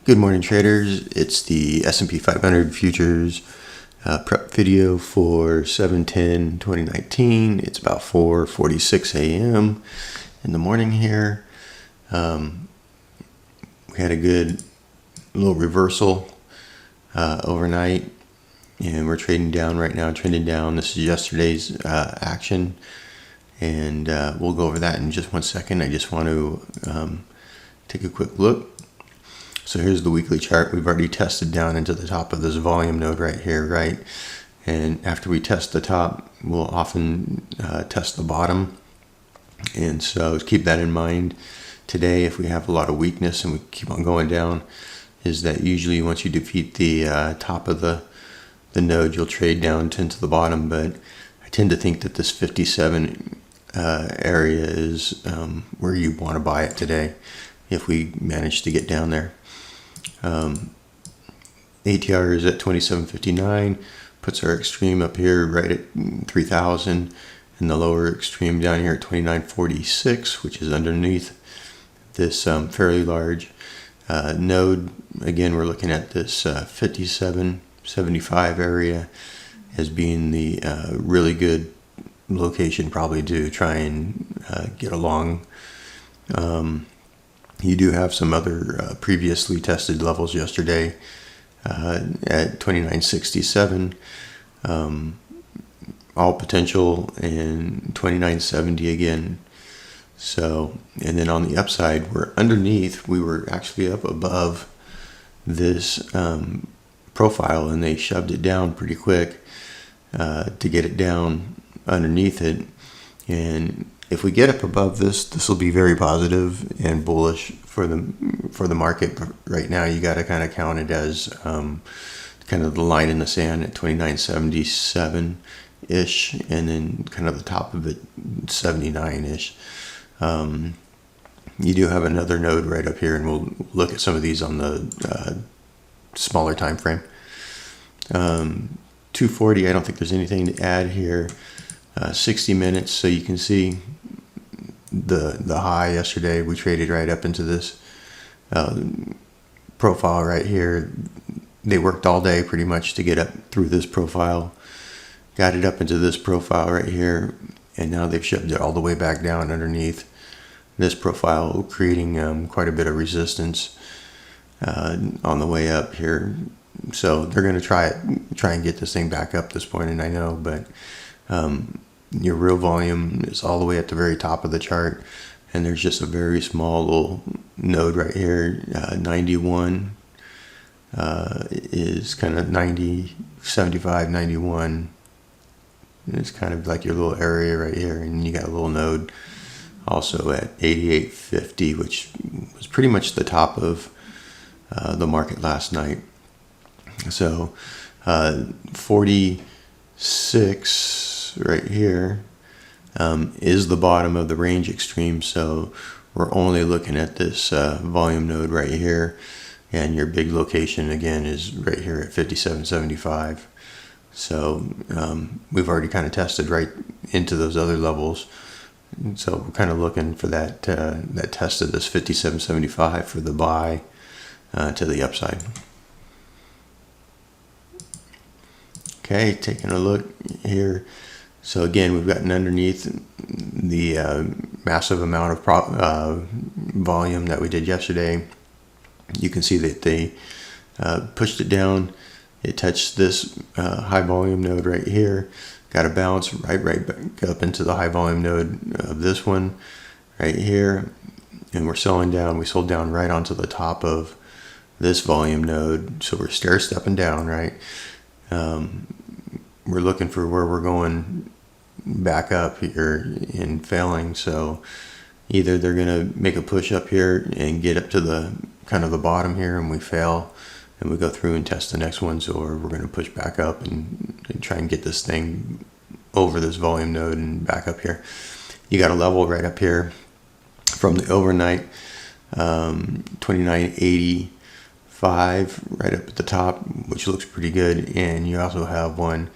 Good morning, traders. It's the S&P 500 futures prep video for 7/10/2019. It's about 4:46 a.m. in the morning here. We had a good little reversal overnight, and we're trading down right now, trending down. This is yesterday's action, and we'll go over that in just 1 second. I just want to take a quick look. So here's the weekly chart. We've already tested down into the top of this volume node right here, right? And after we test the top, we'll often test the bottom. And so keep that in mind. Today, if we have a lot of weakness and we keep on going down, is that usually once you defeat the top of the node, you'll trade down into the bottom. But I tend to think that this 57 area is where you want to buy it today if we manage to get down there. ATR is at 27.59, puts our extreme up here right at 3,000, and the lower extreme down here at 29.46, which is underneath this fairly large node. Again, we're looking at this 57.75 area as being the really good location probably to try and get along. You do have some other previously tested levels yesterday at 29.67, all potential, and 29.70 again. So, and then on the upside, we're underneath. We were actually up above this profile, and they shoved it down pretty quick to get it down underneath it. And if we get up above this will be very positive and bullish for the market. But right now, you got to kind of count it as kind of the line in the sand at 29.77 ish, and then kind of the top of it 79 ish. You do have another node right up here, and we'll look at some of these on the smaller time frame. 240. I don't think there's anything to add here. 60 minutes, so you can see the high yesterday. We traded right up into this profile right here. They worked all day pretty much to get up through this profile, got it up into this profile right here, and now they've shoved it all the way back down underneath this profile, creating quite a bit of resistance on the way up here. So they're going to try and get this thing back up this point, and I know, but your real volume is all the way at the very top of the chart, and there's just a very small little node right here. 91 is kind of 90, 75, 91. It's kind of like your little area right here, and you got a little node also at 88.50, which was pretty much the top of the market last night. So 46 right here is the bottom of the range extreme. So we're only looking at this volume node right here, and your big location again is right here at 57.75. So we've already kind of tested right into those other levels. So we're kind of looking for that test of this 57.75 for the buy to the upside. Okay, taking a look here. So again, we've gotten underneath the massive amount of volume that we did yesterday. You can see that they pushed it down. It touched this high volume node right here. Got a bounce right back up into the high volume node of this one right here. And we're selling down. We sold down right onto the top of this volume node. So we're stair stepping down, right? We're looking for where we're going back up here and failing. So either they're going to make a push up here and get up to the kind of the bottom here, and we fail and we go through and test the next ones, or we're going to push back up and try and get this thing over this volume node and back up here. You got a level right up here from the overnight, 29.85 right up at the top, which looks pretty good. And you also have one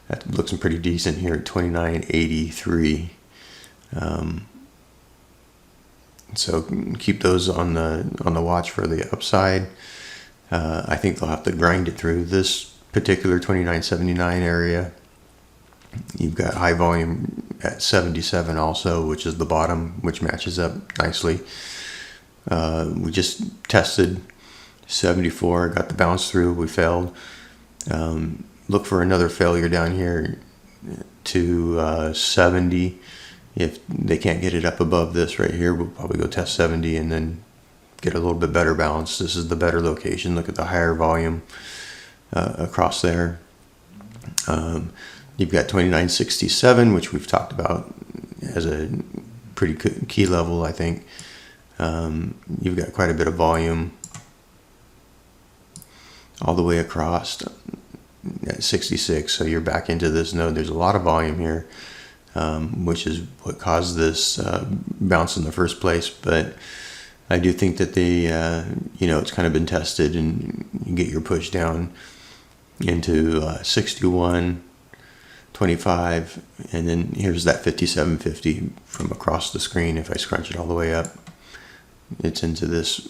that looks pretty decent here at 29.83. So keep those on the watch for the upside. I think they'll have to grind it through this particular 29.79 area. You've got high volume at 77 also, which is the bottom, which matches up nicely. We just tested 74, got the bounce through, we failed. Look for another failure down here to 70. If they can't get it up above this right here, we'll probably go test 70 and then get a little bit better bounce. This is the better location. Look at the higher volume across there. You've got 29.67, which we've talked about as a pretty key level, I think. You've got quite a bit of volume all the way across at 66, so you're back into this node. There's a lot of volume here, which is what caused this bounce in the first place. But I do think that they, it's kind of been tested, and you get your push down into 61. 25, and then here's that 57.50 from across the screen. If I scrunch it all the way up, it's into this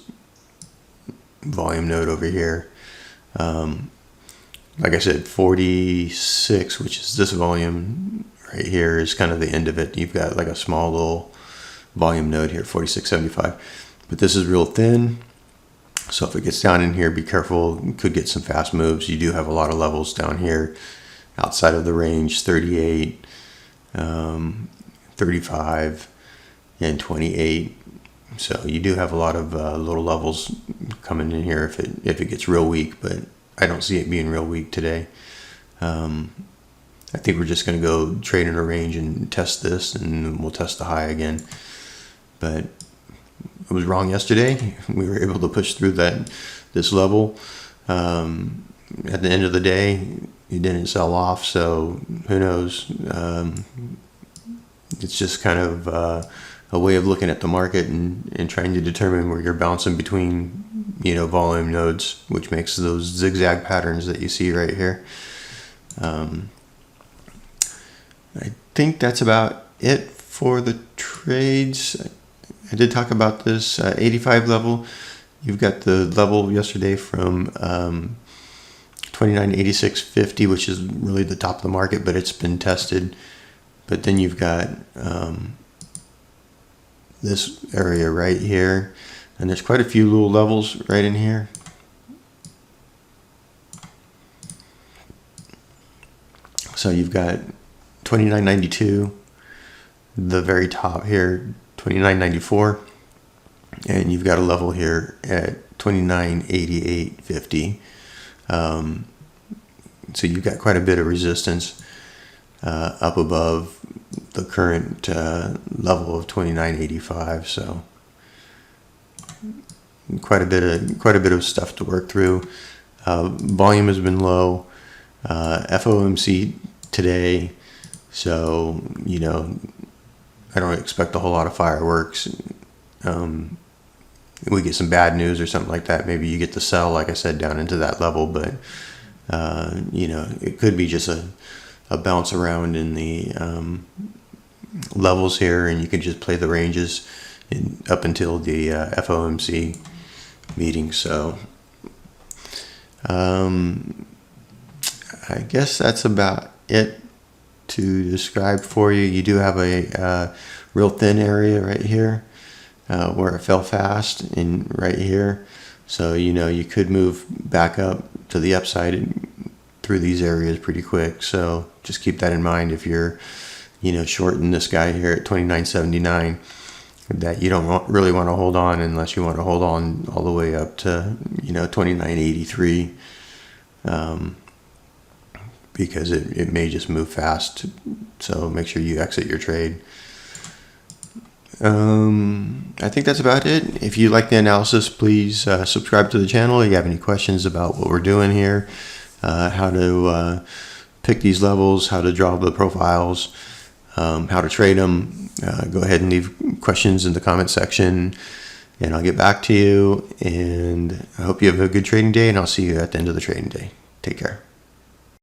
volume node over here. Like I said, 46, which is this volume right here, is kind of the end of it. You've got like a small little volume node here, 46.75, but this is real thin. So if it gets down in here, be careful. You could get some fast moves. You do have a lot of levels down here outside of the range, 38, 35, and 28. So you do have a lot of little levels coming in here if it gets real weak, but I don't see it being real weak today. I think we're just going to go trade in a range and test this, and we'll test the high again. But I was wrong yesterday. We were able to push through this level. At the end of the day, it didn't sell off, so who knows? It's just kind of a way of looking at the market and trying to determine where you're bouncing between, volume nodes, which makes those zigzag patterns that you see right here. I think that's about it for the trades. I did talk about this 85 level. You've got the level yesterday from 29.8650, which is really the top of the market, but it's been tested. But then you've got this area right here, and there's quite a few little levels right in here. So you've got 29.92, the very top here, 29.94, and you've got a level here at 29.8850. So you've got quite a bit of resistance up above the current level of 29.85. So quite a bit of stuff to work through. Volume has been low. FOMC today, so I don't expect a whole lot of fireworks. We get some bad news or something like that, maybe you get to sell, like I said, down into that level, but it could be just a bounce around in the levels here, and you can just play the ranges up until the FOMC meeting. So I guess that's about it to describe for you. You do have a real thin area right here where it fell fast, and right here. So you could move back up to the upside through these areas pretty quick. So just keep that in mind if you're shorting this guy here at 29.79, that you don't really want to hold on unless you want to hold on all the way up to 29.83, because it may just move fast. So make sure you exit your trade. I think that's about it. If you like the analysis, please subscribe to the channel. If you have any questions about what we're doing here, how to pick these levels, how to draw the profiles, how to trade them, go ahead and leave questions in the comment section, and I'll get back to you. And I hope you have a good trading day, and I'll see you at the end of the trading day. Take care.